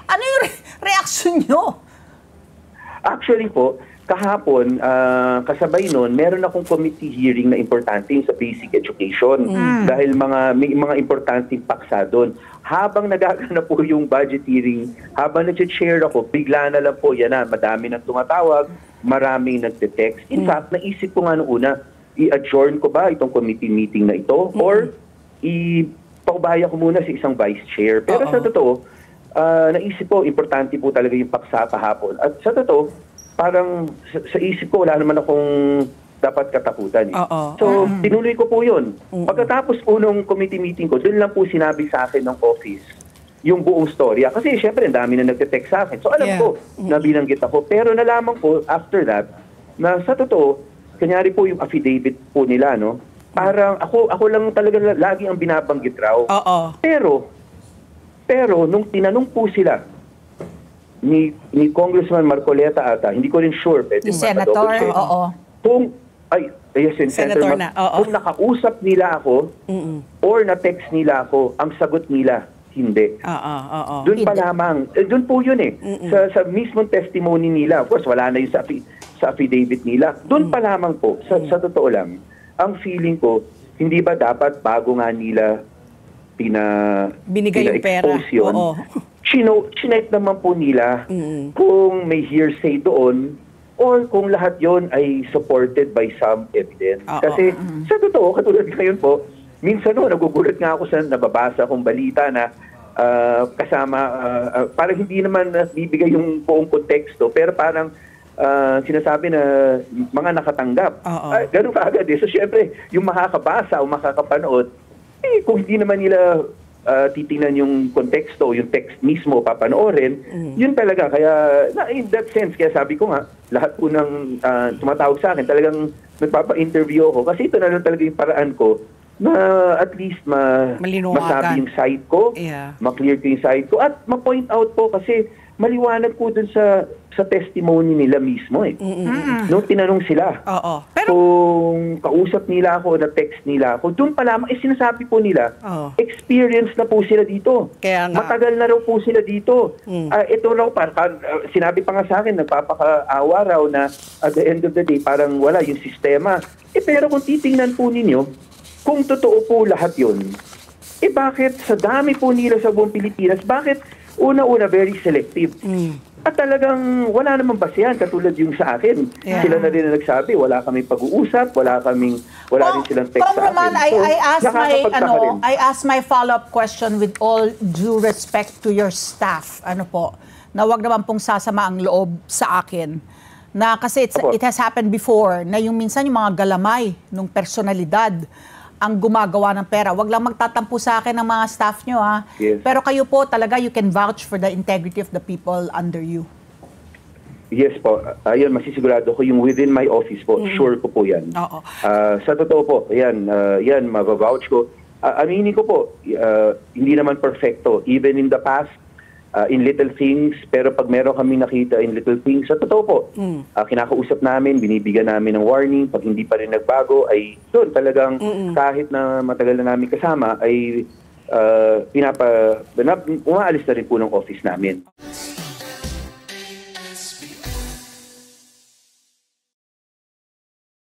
Ano yung reaction nyo? Actually po, kahapon, kasabay nun, meron akong committee hearing na importante yung sa basic education. Dahil may mga importanteng paksa doon. Habang nagaganap po yung budget hearing, habang nag-share ako, bigla na lang po, yan na, madami nang tumatawag, maraming nagte-text. In fact, naisip ko nga noong una, i-adjourn ko ba itong committee meeting na ito? Or ipaubaya ko muna sa isang vice chair. Pero sa totoo, naisip ko, importante po talaga yung paksa kahapon. At sa totoo, parang sa isip ko, wala naman akong dapat katakutan. So, tinuloy ko po yun. Pagkatapos po nung committee meeting ko, doon lang po sinabi sa akin ng office yung buong storya. Kasi syempre, ang dami na nagte-text sa akin. So, alam ko na binanggit ako. Pero nalaman ko after that, na sa totoo, kanyari po yung affidavit po nila, no? Parang ako lang talaga lagi ang binabanggit raw. Pero nung tinanong po sila ni Congressman Marcoleta ata, hindi ko rin sure, pwede Senator, kung nakausap nila ako or na-text nila ako, ang sagot nila, hindi. Doon pa lamang, doon po yun eh. Sa mismong testimony nila, of course, wala na yun sa affidavit nila. Doon pa lamang po, sa totoo lang, ang feeling ko, hindi ba dapat bago nga nila binigay yung pera? Yun, chinek naman po nila kung may hearsay doon or kung lahat yon ay supported by some evidence. Kasi sa totoo, katulad ngayon po, minsan nagugulat nga ako sa nababasa kong balita na kasama, parang hindi naman bibigay yung buong konteksto, pero parang sinasabi na mga nakatanggap. Ganun ka agad eh. So syempre, yung makakabasa o makakapanood, kung hindi naman nila titingnan yung konteksto, yung text mismo papanoorin, yun talaga. Kaya, in that sense, kaya sabi ko nga, lahat po ng tumatawag sa akin, talagang nagpapa-interview ako. Kasi ito na lang talaga yung paraan ko na at least masabi yung side ko, ma-clear ko yung side ko, at ma-point out po kasi maliwanag po dun sa testimony nila mismo eh. Nung tinanong sila, pero kung kausap nila ako, na-text nila ako, dun pa lamang, sinasabi po nila, experience na po sila dito. Matagal na raw po sila dito. Ito raw, sinabi pa nga sa akin, nagpapakaawa raw na at the end of the day, parang wala yung sistema. Pero kung titingnan po ninyo, kung totoo po lahat yun, bakit sa dami po nila sa buong Pilipinas, bakit una-una very selective? At talagang wala namang basehan katulad yung sa akin. Sila na rin na nagsabi, wala kaming pag-uusap, wala rin silang text sa akin. I ask my follow-up question with all due respect to your staff. Ano po, na wag naman pong sasama ang loob sa akin. Na kasi it has happened before, na yung minsan yung mga galamay ng personalidad ang gumagawa ng pera. Wag lang magtatampo sa akin ng mga staff nyo, ha? Pero kayo po talaga, you can vouch for the integrity of the people under you. Yes po. Ayun, masisigurado ko yung within my office po. Sure ko po yan. Sa totoo po, yan, mavavouch ko. Aminin ko po, hindi naman perfecto. Even in the past, in little things, pero pag meron kami nakita in little things, sa totoo po, kinakausap namin, binibigyan namin ng warning, pag hindi pa rin nagbago, ay doon talagang kahit na matagal na namin kasama, ay umaalis na rin po ng office namin.